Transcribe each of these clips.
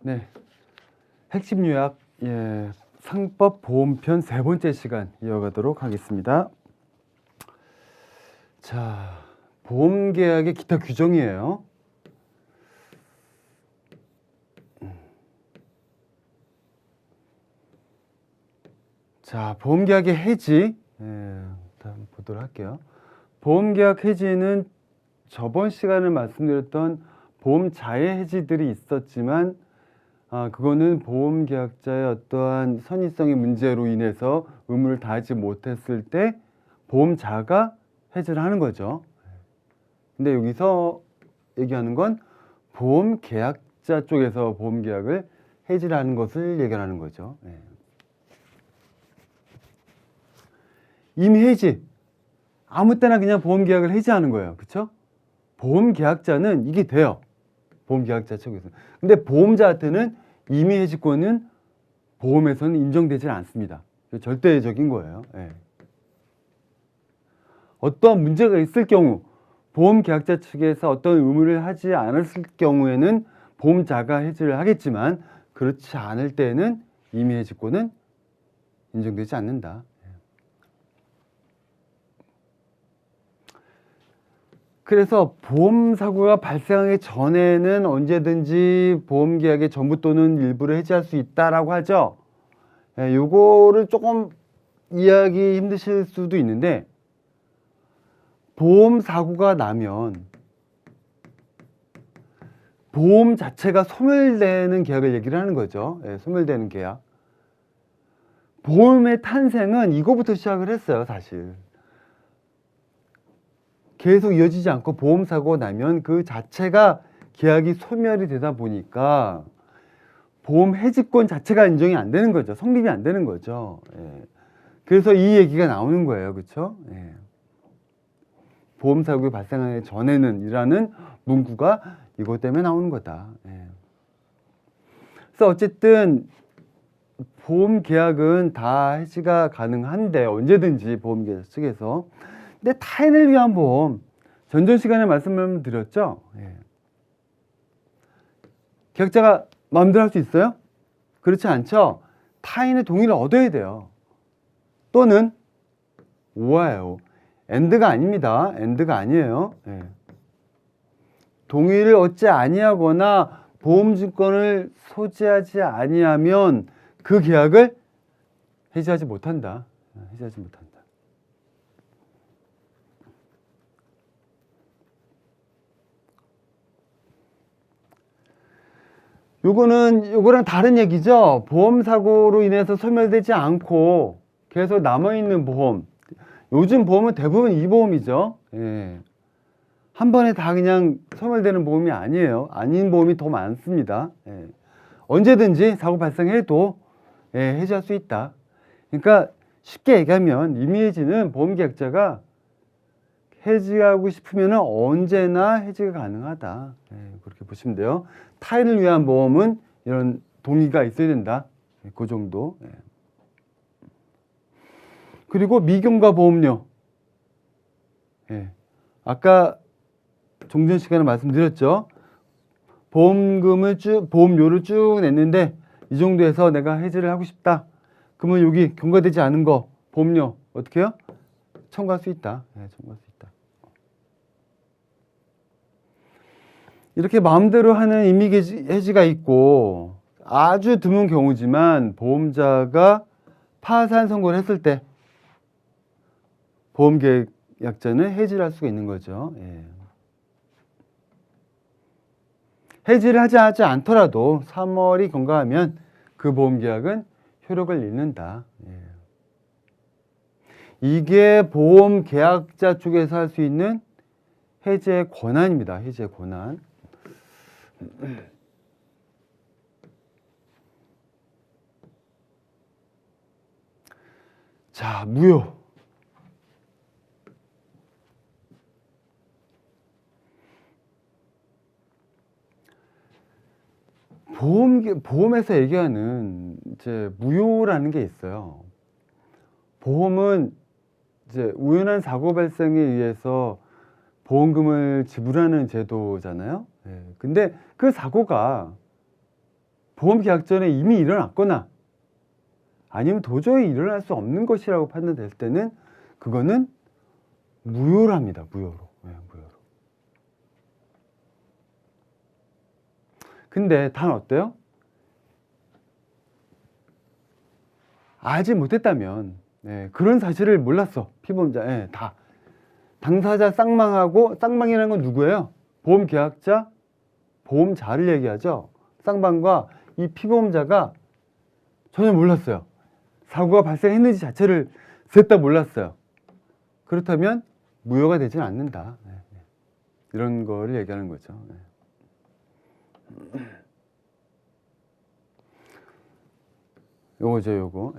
네, 핵심 요약 상법 보험편 세 번째 시간 이어가도록 하겠습니다. 자, 보험계약의 기타 규정이에요. 자, 보험계약의 해지 한번 보도록 할게요. 보험계약 해지는 저번 시간에 말씀드렸던 보험자의 해지들이 있었지만 그거는 보험계약자의 어떠한 선의성의 문제로 인해서 의무를 다하지 못했을 때 보험자가 해지를 하는 거죠. 근데 여기서 얘기하는 건 보험계약자 쪽에서 보험계약을 해지를 하는 것을 얘기하는 거죠. 이미 해지, 아무 때나 그냥 보험계약을 해지하는 거예요. 그렇죠? 보험계약자는 이게 돼요. 보험계약자 측에서. 근데 보험자한테는 이미 해지권은 보험에서는 인정되지 않습니다. 절대적인 거예요. 어떠한 문제가 있을 경우, 보험계약자 측에서 어떤 의무를 하지 않았을 경우에는 보험자가 해지를 하겠지만 그렇지 않을 때에는 이미 해지권은 인정되지 않는다. 그래서 보험사고가 발생하기 전에는 언제든지 보험계약의 전부 또는 일부를 해지할 수 있다라고 하죠. 요거를 조금 이해하기 힘드실 수도 있는데, 보험사고가 나면 보험 자체가 소멸되는 계약을 얘기를 하는 거죠. 소멸되는 계약. 보험의 탄생은 이거부터 시작을 했어요, 사실. 계속 이어지지 않고 보험사고가 나면 그 자체가 계약이 소멸이 되다 보니까 보험 해지권 자체가 인정이 안 되는 거죠. 성립이 안 되는 거죠. 그래서 이 얘기가 나오는 거예요. 그렇죠? 보험사고가 발생하기 전에는 이라는 문구가 이것 때문에 나오는 거다. 그래서 어쨌든 보험계약은 다 해지가 가능한데 언제든지 보험계약 측에서. 근데 타인을 위한 보험, 전전 시간에 말씀을 드렸죠. 계약자가 마음대로 할 수 있어요? 그렇지 않죠. 타인의 동의를 얻어야 돼요. 또는 오화예요. 엔드가 아닙니다. 엔드가 아니에요. 동의를 얻지 아니하거나 보험증권을 소지하지 아니하면 그 계약을 해지하지 못한다. 해지하지 못한다. 요거랑 다른 얘기죠. 보험사고로 인해서 소멸되지 않고 계속 남아있는 보험. 요즘 보험은 대부분 이 보험이죠. 한 번에 다 그냥 소멸되는 보험이 아니에요. 아닌 보험이 더 많습니다. 언제든지 사고 발생해도 해지할 수 있다. 그러니까 쉽게 얘기하면 임의해지는 보험계약자가 해지하고 싶으면 언제나 해지가 가능하다. 그렇게 보시면 돼요. 타인을 위한 보험은 이런 동의가 있어야 된다. 그 정도. 그리고 미경과 보험료. 아까 종전 시간에 말씀드렸죠. 보험료를 쭉 냈는데 이 정도에서 내가 해지를 하고 싶다. 그러면 여기 경과되지 않은 거 보험료 어떻게 해요? 청구할 수 있다. 청구할 수 있다. 이렇게 마음대로 하는 임의 해지가 있고 아주 드문 경우지만 보험자가 파산 선고를 했을 때 보험계약자는 해지를 할 수가 있는 거죠. 해지를 하지 않더라도 3월이 경과하면 그 보험계약은 효력을 잃는다. 이게 보험계약자 쪽에서 할 수 있는 해지의 권한입니다. 해지의 권한. 자, 무효. 보험에서 얘기하는 이제 무효라는 게 있어요. 보험은 이제 우연한 사고 발생에 의해서 보험금을 지불하는 제도잖아요. 근데 그 사고가 보험 계약 전에 이미 일어났거나 아니면 도저히 일어날 수 없는 것이라고 판단될 때는 그거는 무효로 합니다. 무효로. 네, 무효로. 근데 단 어때요? 알지 못했다면 그런 사실을 몰랐어. 피보험자. 다. 당사자 쌍방하고 쌍방이라는 건 누구예요? 보험 계약자, 보험자를 얘기하죠. 쌍방과 이 피보험자가 전혀 몰랐어요. 사고가 발생했는지 자체를 셋 다 몰랐어요. 그렇다면 무효가 되지는 않는다. 이런 거를 얘기하는 거죠. 요거죠, 요거.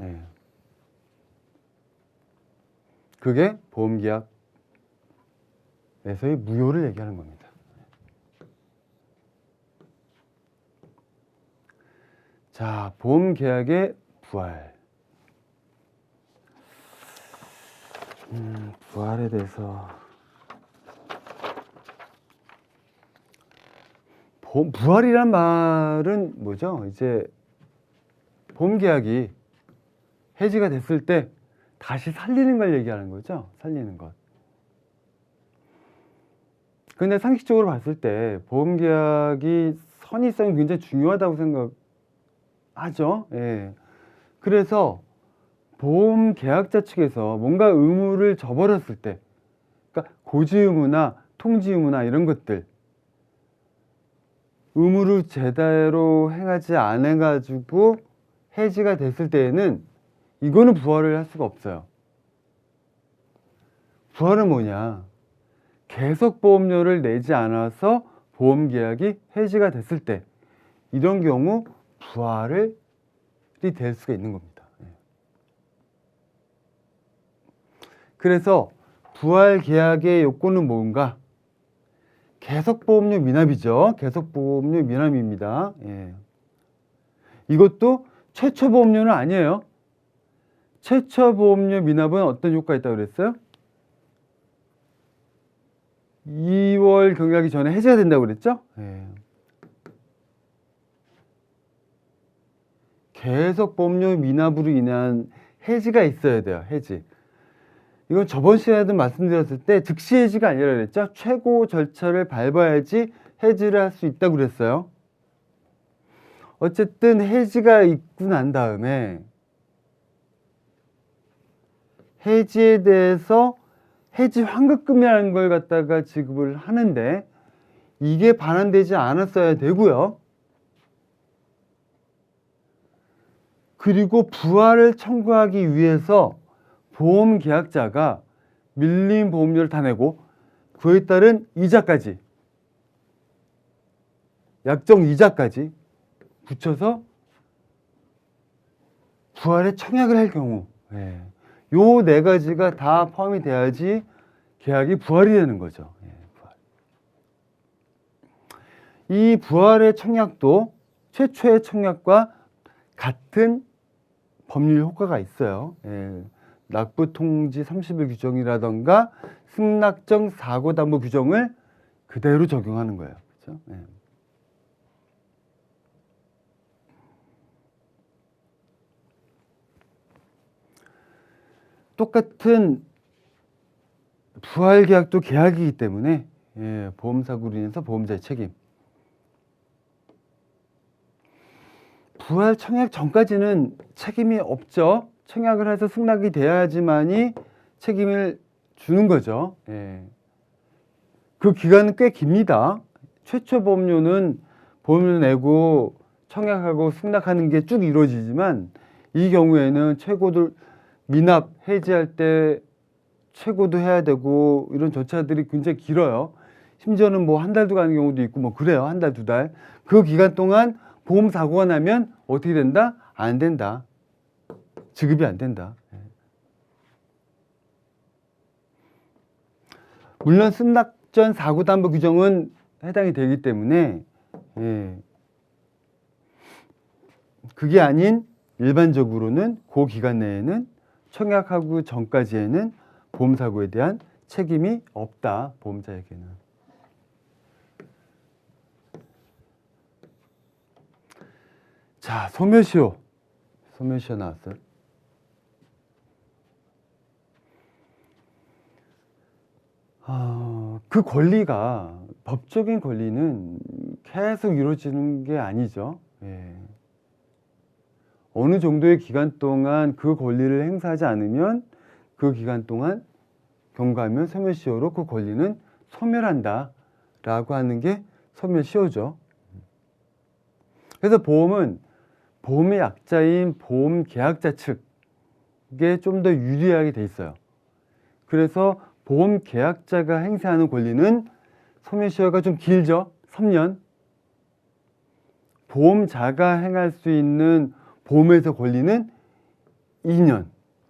그게 보험계약에서의 무효를 얘기하는 겁니다. 자, 보험계약의 부활. 부활에 대해서. 부활이란 말은 뭐죠? 이제 보험계약이 해지가 됐을 때 다시 살리는 걸 얘기하는 거죠. 살리는 것. 근데 상식적으로 봤을 때 보험계약이 선의성이 굉장히 중요하다고 생각하죠. 그래서 보험계약자 측에서 뭔가 의무를 저버렸을 때, 그러니까 고지 의무나 통지 의무나 이런 것들, 의무를 제대로 행하지 않아가지고 해지가 됐을 때에는 이거는 부활을 할 수가 없어요. 부활은 뭐냐? 계속보험료를 내지 않아서 보험계약이 해지가 됐을 때 이런 경우 부활이 될 수가 있는 겁니다. 그래서 부활계약의 요건은 뭔가? 계속보험료 미납이죠. 계속보험료 미납입니다. 이것도 최초보험료는 아니에요. 최초보험료 미납은 어떤 효과가 있다고 그랬어요? 2월 경유하기 전에 해지가 된다고 그랬죠? 계속보험료 미납으로 인한 해지가 있어야 돼요. 해지. 이건 저번 시간에도 말씀드렸을 때 즉시 해지가 아니라 그랬죠? 최고 절차를 밟아야지 해지를 할 수 있다고 그랬어요. 어쨌든 해지가 있고 난 다음에 해지에 대해서 해지 환급금이라는 걸 갖다가 지급을 하는데 이게 반환되지 않았어야 되고요. 그리고 부활을 청구하기 위해서 보험계약자가 밀린 보험료를 다 내고 그에 따른 이자까지, 약정 이자까지 붙여서 부활에 청약을 할 경우 요 네 가지가 다 포함이 돼야지 계약이 부활이 되는 거죠. 이 부활의 청약도 최초의 청약과 같은 법률 효과가 있어요. 납부통지 30일 규정이라던가 승낙정 사고담보 규정을 그대로 적용하는 거예요. 그렇죠? 똑같은 부활계약도 계약이기 때문에 보험사고로 인해서 보험자의 책임. 부활 청약 전까지는 책임이 없죠. 청약을 해서 승낙이 돼야지만이 책임을 주는 거죠. 그 기간은 꽤 깁니다. 최초 보험료는 보험료 내고 청약하고 승낙하는 게 쭉 이루어지지만 이 경우에는 최고도 미납 해지할 때 최고도 해야 되고 이런 절차들이 굉장히 길어요. 심지어는 뭐 한 달도 가는 경우도 있고 뭐 그래요. 한 달, 두 달. 그 기간 동안 보험 사고가 나면 어떻게 된다? 안 된다. 지급이 안 된다. 물론 승낙 전 사고담보 규정은 해당이 되기 때문에 그게 아닌 일반적으로는 그 기간 내에는 청약하고 전까지에는 보험사고에 대한 책임이 없다. 보험자에게는. 자, 소멸시효. 소멸시효 나왔어요. 그 권리가, 법적인 권리는 계속 이루어지는 게 아니죠. 예. 어느 정도의 기간 동안 그 권리를 행사하지 않으면 그 기간 동안 경과하면 소멸시효로 그 권리는 소멸한다 라고 하는 게 소멸시효죠. 그래서 보험은 보험의 약자인 보험계약자 측에 좀 더 유리하게 돼 있어요. 그래서 보험계약자가 행사하는 권리는 소멸시효가 좀 길죠. 3년. 보험자가 행할 수 있는 보험에서 권리는 2년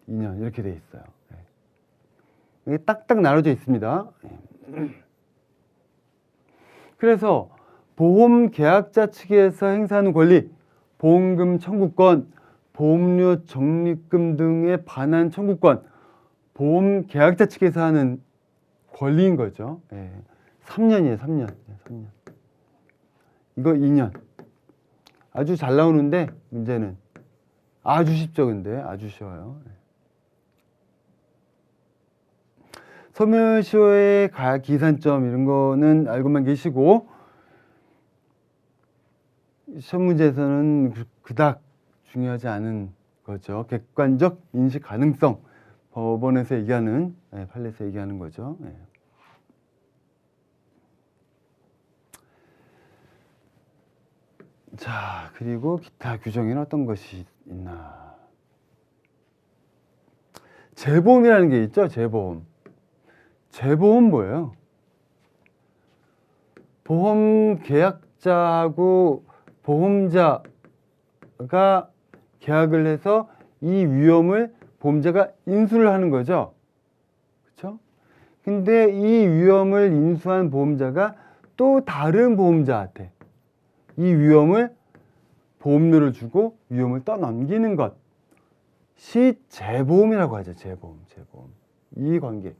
이렇게 돼 있어요. 이게 딱딱 나눠져 있습니다. 그래서 보험계약자 측에서 행사하는 권리, 보험금 청구권, 보험료 적립금 등에 관한 청구권, 보험계약자 측에서 하는 권리인 거죠. 3년이에요, 3년. 이거 2년. 아주 잘 나오는데 문제는 아주 쉽죠. 근데 아주 쉬워요. 소멸시효의 기산점 이런 거는 알고만 계시고, 시험 문제에서는 그닥 중요하지 않은 거죠. 객관적 인식 가능성, 법원에서 얘기하는, 판례에서 얘기하는 거죠. 자, 그리고 기타 규정에는 어떤 것이 있나. 재보험이라는 게 있죠. 재보험. 재보험 뭐예요? 보험 계약자하고 보험자가 계약을 해서 이 위험을 보험자가 인수를 하는 거죠. 그렇죠? 근데 이 위험을 인수한 보험자가 또 다른 보험자한테 이 위험을 보험료를 주고 위험을 떠넘기는 것이 재보험이라고 하죠. 재보험. 이 관계.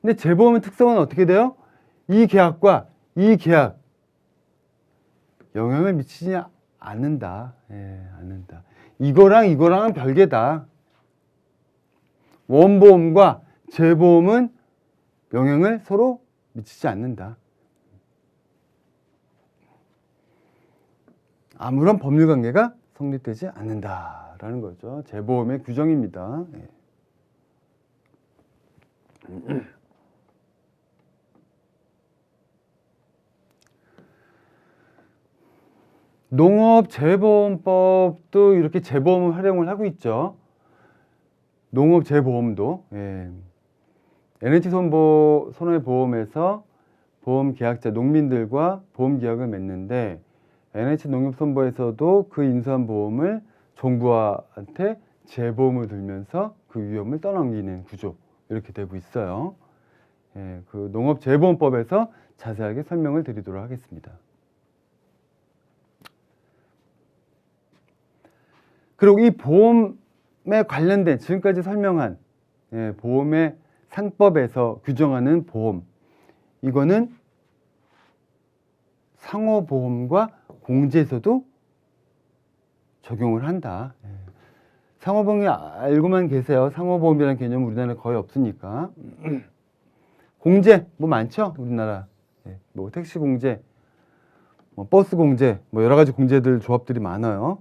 근데 재보험의 특성은 어떻게 돼요? 이 계약과 이 계약 영향을 미치지 않는다. 않는다. 이거랑은 별개다. 원보험과 재보험은 영향을 서로 미치지 않는다. 아무런 법률 관계가 성립되지 않는다라는 거죠. 재보험의 규정입니다. 농업재보험법도 이렇게 재보험을 활용을 하고 있죠. 농업재보험도 NH 손해보험에서 보험계약자 농민들과 보험계약을 맺는데 NH농협손보에서도 그 인수한 보험을 정부한테 재보험을 들면서 그 위험을 떠넘기는 구조 이렇게 되고 있어요. 그 농업재보험법에서 자세하게 설명을 드리도록 하겠습니다. 그리고 이 보험에 관련된 지금까지 설명한 보험의 상법에서 규정하는 보험, 이거는 상호보험과 공제에서도 적용을 한다. 상호보험이 알고만 계세요. 상호보험이라는 개념은 우리나라에 거의 없으니까. 공제 뭐 많죠? 우리나라. 뭐 택시 공제, 뭐 버스 공제, 뭐 여러 가지 공제들 조합들이 많아요.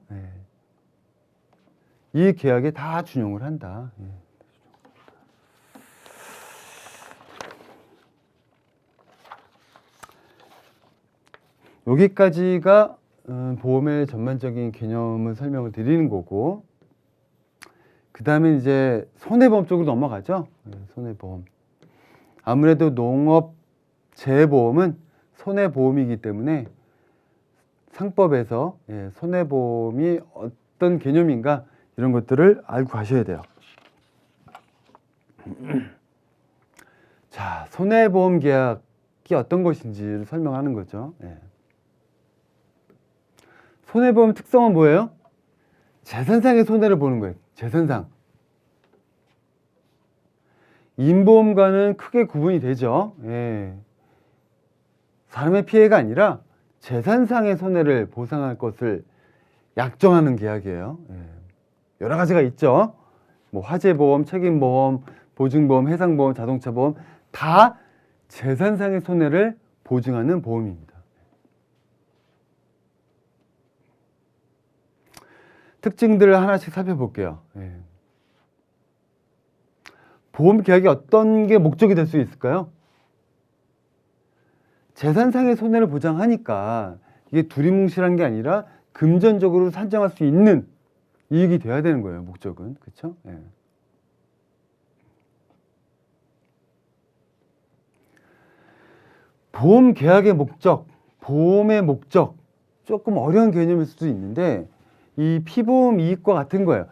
이 계약에 다 준용을 한다. 여기까지가 보험의 전반적인 개념을 설명을 드리는 거고, 그 다음에 이제 손해보험 쪽으로 넘어가죠. 손해보험. 아무래도 농업재보험은 손해보험이기 때문에 상법에서 손해보험이 어떤 개념인가 이런 것들을 알고 가셔야 돼요. 자, 손해보험 계약이 어떤 것인지를 설명하는 거죠. 손해보험 특성은 뭐예요? 재산상의 손해를 보는 거예요. 재산상. 인보험과는 크게 구분이 되죠. 사람의 피해가 아니라 재산상의 손해를 보상할 것을 약정하는 계약이에요. 여러 가지가 있죠. 뭐 화재보험, 책임보험, 보증보험, 해상보험, 자동차보험 다 재산상의 손해를 보증하는 보험입니다. 특징들을 하나씩 살펴볼게요. 보험 계약이 어떤 게 목적이 될 수 있을까요? 재산상의 손해를 보장하니까 이게 두리뭉실한 게 아니라 금전적으로 산정할 수 있는 이익이 돼야 되는 거예요. 목적은. 그렇죠? 보험 계약의 목적, 보험의 목적 조금 어려운 개념일 수도 있는데 이 피보험 이익과 같은 거예요.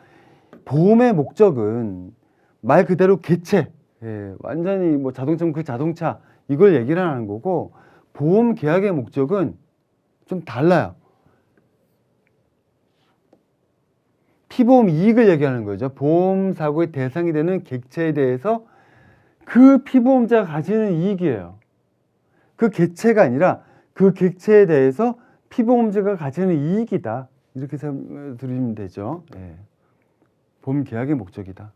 보험의 목적은 말 그대로 객체, 완전히 뭐 자동차면 그 자동차 이걸 얘기를 하는 거고 보험 계약의 목적은 좀 달라요. 피보험 이익을 얘기하는 거죠. 보험 사고의 대상이 되는 객체에 대해서 그 피보험자가 가지는 이익이에요. 그 객체가 아니라 그 객체에 대해서 피보험자가 가지는 이익이다. 이렇게 들으시면 되죠. 보험 계약의 목적이다.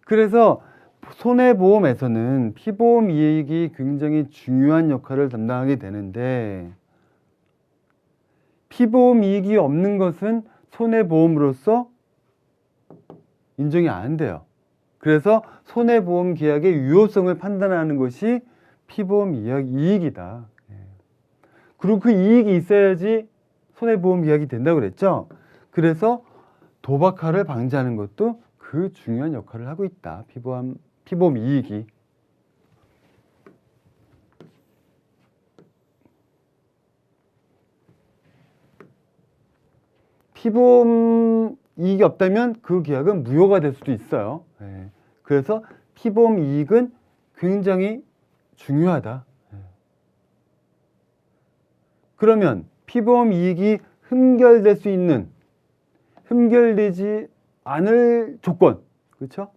그래서 손해보험에서는 피보험 이익이 굉장히 중요한 역할을 담당하게 되는데 피보험 이익이 없는 것은 손해보험으로서 인정이 안 돼요. 그래서 손해보험 계약의 유효성을 판단하는 것이 피보험 이익이다. 그리고 그 이익이 있어야지 손해보험 계약이 된다고 그랬죠. 그래서 도박화를 방지하는 것도 그 중요한 역할을 하고 있다. 피보험 이익이. 피보험 이익이 없다면 그 계약은 무효가 될 수도 있어요. 그래서 피보험 이익은 굉장히 중요하다. 그러면 피보험 이익이 흠결되지 않을 조건, 그렇죠?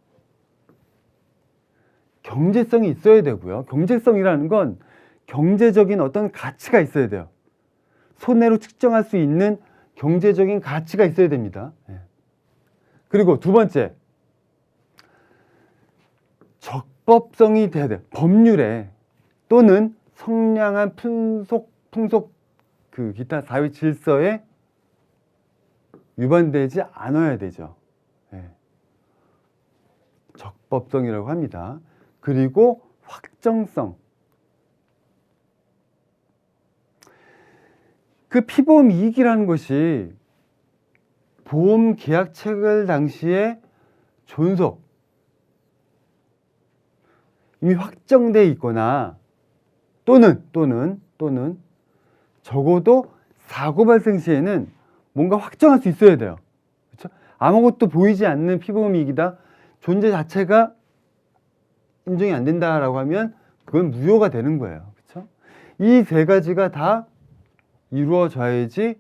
경제성이 있어야 되고요. 경제성이라는 건 경제적인 어떤 가치가 있어야 돼요. 손해로 측정할 수 있는 경제적인 가치가 있어야 됩니다. 그리고 두 번째, 적법성이 돼야 돼요. 법률에 또는 선량한 풍속 그 기타 사회 질서에 위반되지 않아야 되죠. 적법성이라고 합니다. 그리고 확정성. 그 피보험 이익이라는 것이 보험 계약 체결 당시에 존속 이미 확정돼 있거나 또는 적어도 사고 발생 시에는 뭔가 확정할 수 있어야 돼요. 그렇죠? 아무것도 보이지 않는 피보험 이익이다. 존재 자체가 인정이 안 된다라고 하면 그건 무효가 되는 거예요. 그렇죠? 이 세 가지가 다 이루어져야지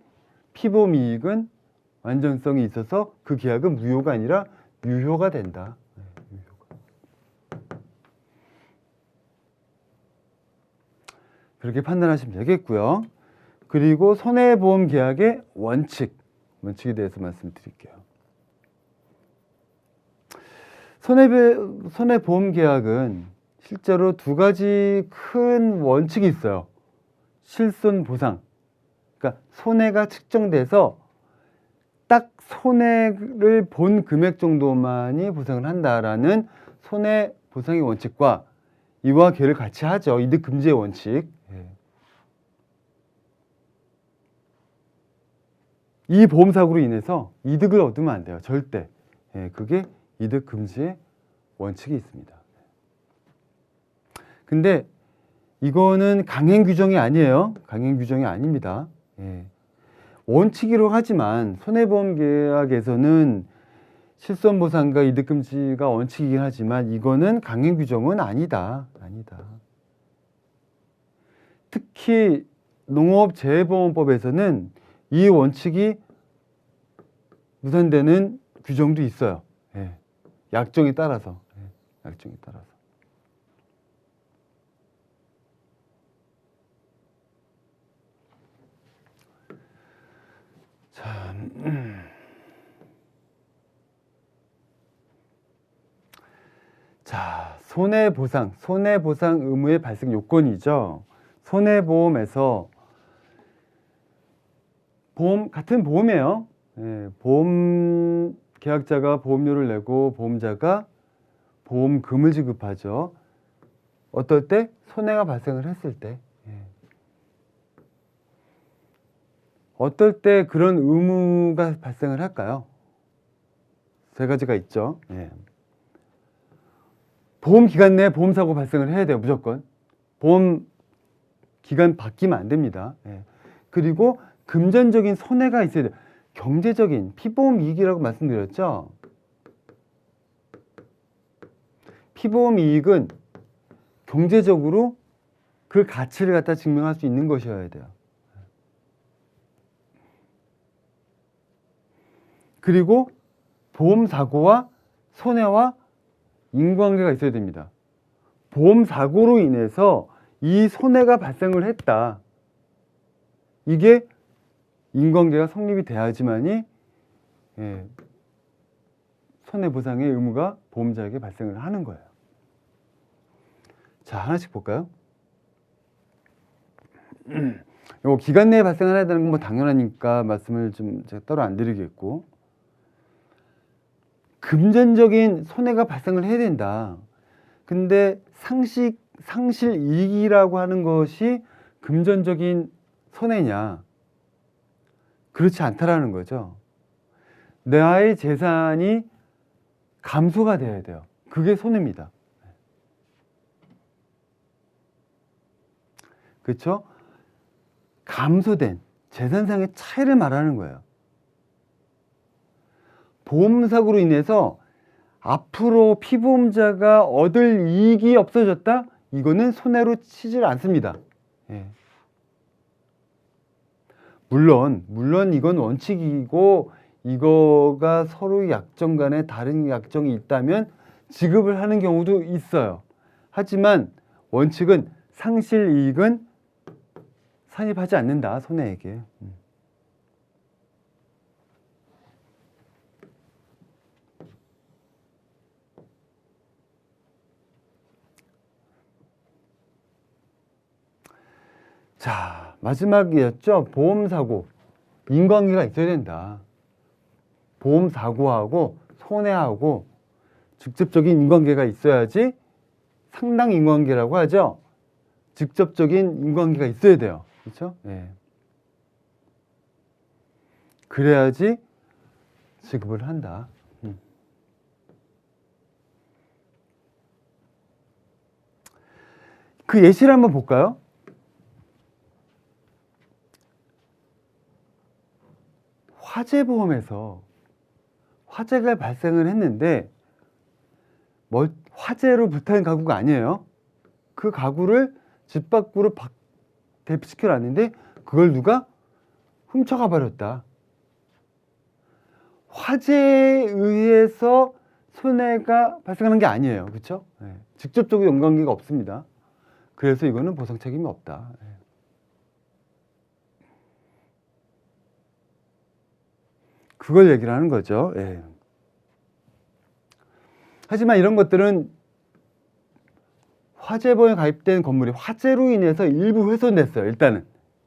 피보험 이익은 완전성이 있어서 그 계약은 무효가 아니라 유효가 된다. 그렇게 판단하시면 되겠고요. 그리고 손해보험 계약의 원칙에 대해서 말씀드릴게요. 손해보험 계약은 실제로 두 가지 큰 원칙이 있어요. 실손보상. 그러니까 손해가 측정돼서 딱 손해를 본 금액 정도만이 보상을 한다라는 손해보상의 원칙과 이와 괴를 같이 하죠. 이득금지의 원칙. 이 보험사고로 인해서 이득을 얻으면 안 돼요. 절대. 그게 이득금지의 원칙이 있습니다. 근데 이거는 강행 규정이 아니에요. 강행 규정이 아닙니다. 원칙이라고 하지만 손해보험 계약에서는 실손보상과 이득금지가 원칙이긴 하지만 이거는 강행 규정은 아니다. 특히 농업재해보험법에서는 이 원칙이 무산되는 규정도 있어요. 약정에 따라서. 자, 손해보상 의무의 발생 요건이죠. 손해보험에서 같은 보험이에요. 예, 보험 계약자가 보험료를 내고 보험자가 보험금을 지급하죠. 어떨 때? 손해가 발생을 했을 때. 예. 어떨 때 그런 의무가 발생을 할까요? 세 가지가 있죠. 예. 보험 기간 내에 보험사고 발생을 해야 돼요. 무조건. 보험 기간 바뀌면 안 됩니다. 예. 그리고 금전적인 손해가 있어야 돼요. 경제적인 피보험 이익이라고 말씀드렸죠. 피보험 이익은 경제적으로 그 가치를 갖다 증명할 수 있는 것이어야 돼요. 그리고 보험사고와 손해와 인과관계가 있어야 됩니다. 보험사고로 인해서 이 손해가 발생을 했다. 이게 인과관계가 성립이 돼야지만이 손해보상의 의무가 보험자에게 발생을 하는 거예요. 자, 하나씩 볼까요? 요 기간 내에 발생해야 되는 건 뭐 당연하니까 말씀을 좀 제가 따로 안 드리겠고, 금전적인 손해가 발생을 해야 된다. 근데 상실 이익이라고 하는 것이 금전적인 손해냐? 그렇지 않다라는 거죠. 나의 재산이 감소가 돼야 돼요. 그게 손해입니다. 그렇죠? 감소된 재산상의 차이를 말하는 거예요. 보험사고로 인해서 앞으로 피보험자가 얻을 이익이 없어졌다? 이거는 손해로 치질 않습니다. 예. 물론 이건 원칙이고 이거가 서로 약정 간에 다른 약정이 있다면 지급을 하는 경우도 있어요. 하지만 원칙은 상실 이익은 산입하지 않는다, 손해에게. 자, 마지막이었죠. 보험사고. 인과관계가 있어야 된다. 보험사고하고 손해하고 직접적인 인과관계가 있어야지 상당 인과관계라고 하죠. 직접적인 인과관계가 있어야 돼요. 그렇죠? 네. 그래야지 지급을 한다. 그 예시를 한번 볼까요? 화재보험에서 화재가 발생을 했는데 화재로 불타는 가구가 아니에요. 그 가구를 집 밖으로 대피시켜 놨는데 그걸 누가 훔쳐가 버렸다. 화재에 의해서 손해가 발생하는 게 아니에요. 그렇죠? 네. 직접적으로 연관관계가 없습니다. 그래서 이거는 보상 책임이 없다. 네. 그걸 얘기를 하는 거죠. 예. 하지만 이런 것들은 화재보험에 가입된 건물이 화재로 인해서 일부 훼손됐어요. 일단은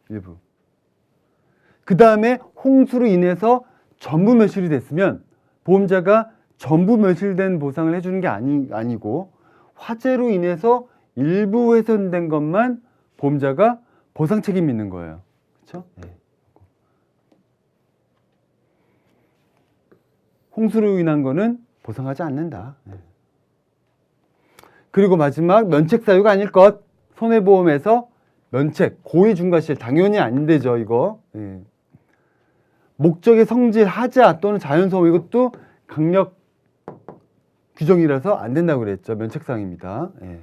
일부. 그 다음에 홍수로 인해서 전부 멸실이 됐으면 보험자가 전부 멸실된 보상을 해주는 게 아니고 화재로 인해서 일부 훼손된 것만 보험자가 보상 책임이 있는 거예요. 그렇죠? 네. 홍수로 인한 거는 보상하지 않는다. 네. 그리고 마지막 면책 사유가 아닐 것. 손해보험에서 면책, 고의 중과실 당연히 안 되죠. 이거. 네. 목적의 성질, 하자 또는 자연소음 이것도 강력 규정이라서 안 된다고 그랬죠. 면책사항입니다. 네.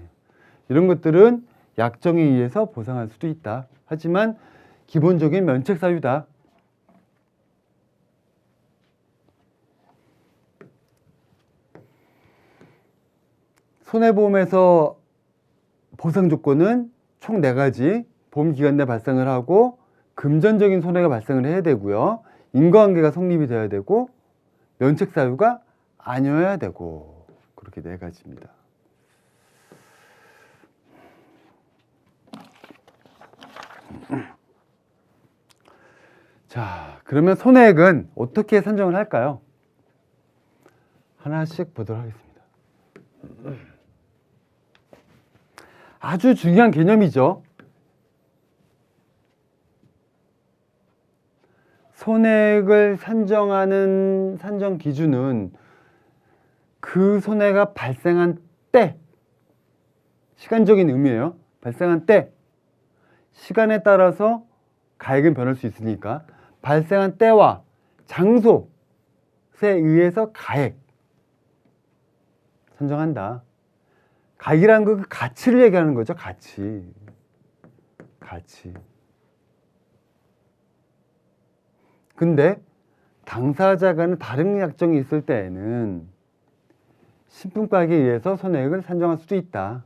이런 것들은 약정에 의해서 보상할 수도 있다. 하지만 기본적인 면책 사유다. 손해보험에서 보상 조건은 총 4가지. 보험 기간 내 발생을 하고 금전적인 손해가 발생을 해야 되고요. 인과관계가 성립이 돼야 되고 면책 사유가 아니어야 되고 그렇게 네 가지입니다. 자, 그러면 손해액은 어떻게 산정을 할까요? 하나씩 보도록 하겠습니다. 아주 중요한 개념이죠. 손해액을 산정하는 산정 기준은 그 손해가 발생한 때, 시간적인 의미예요. 발생한 때, 시간에 따라서 가액은 변할 수 있으니까 발생한 때와 장소에 의해서 가액 산정한다. 가액이라는 그 가치를 얘기하는 거죠. 가치. 근데 당사자간의 다른 약정이 있을 때에는 신품가액에 의해서 손해액을 산정할 수도 있다.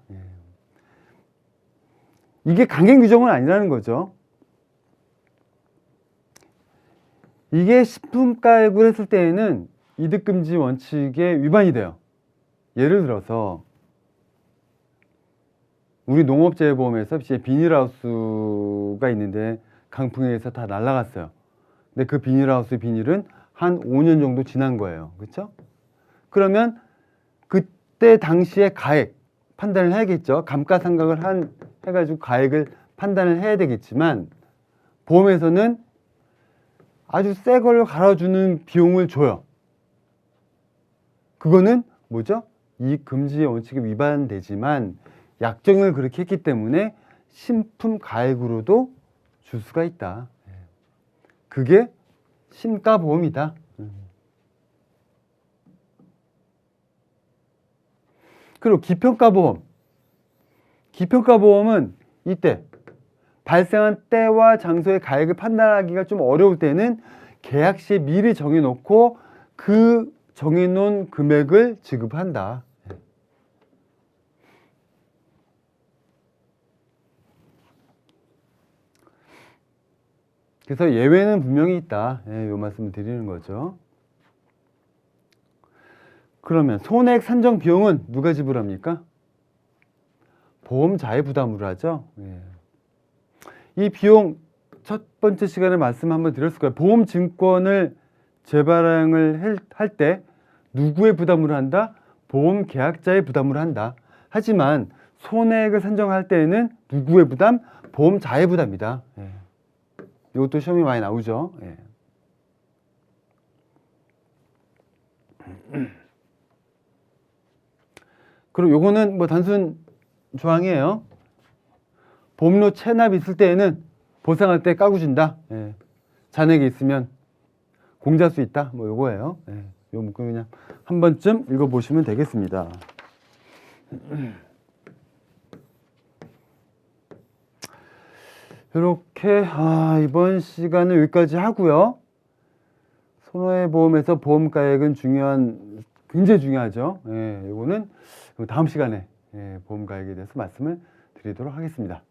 이게 강행 규정은 아니라는 거죠. 이게 신품가액을 했을 때에는 이득금지 원칙에 위반이 돼요. 예를 들어서 우리 농업재해보험에서 비닐하우스가 있는데 강풍에 의해서 다 날아갔어요. 근데 그 비닐하우스 비닐은 한 5년 정도 지난 거예요. 그렇죠? 그러면 그때 당시에 가액 판단을 해야겠죠. 감가상각을 해가지고 가액을 판단을 해야 되겠지만 보험에서는 아주 새 걸로 갈아주는 비용을 줘요. 그거는 뭐죠? 이익금지의 원칙에 위반되지만 약정을 그렇게 했기 때문에 신품 가액으로도 줄 수가 있다. 그게 신가보험이다. 그리고 기평가보험. 기평가보험은 이때 발생한 때와 장소의 가액을 판단하기가 좀 어려울 때는 계약 시에 미리 정해놓고 그 정해놓은 금액을 지급한다. 그래서 예외는 분명히 있다. 이 말씀을 드리는 거죠. 그러면 손해액 산정 비용은 누가 지불합니까? 보험자의 부담으로 하죠. 이 비용 첫 번째 시간에 말씀 한번 드렸을 거예요. 보험증권을 재발행을 할 때 누구의 부담으로 한다? 보험계약자의 부담으로 한다. 하지만 손해액을 산정할 때에는 누구의 부담? 보험자의 부담이다. 이것도 시험이 많이 나오죠. 그리고 요거는 뭐 단순 조항이에요. 보험료 체납 있을 때에는 보상할 때 까구준다. 잔액이 있으면 공제할 수 있다. 뭐 요거예요. 요 문구 그냥 한 번쯤 읽어보시면 되겠습니다. 이렇게 이번 시간은 여기까지 하고요. 손해보험에서 보험가액은 굉장히 중요하죠. 이거는 다음 시간에 보험가액에 대해서 말씀을 드리도록 하겠습니다.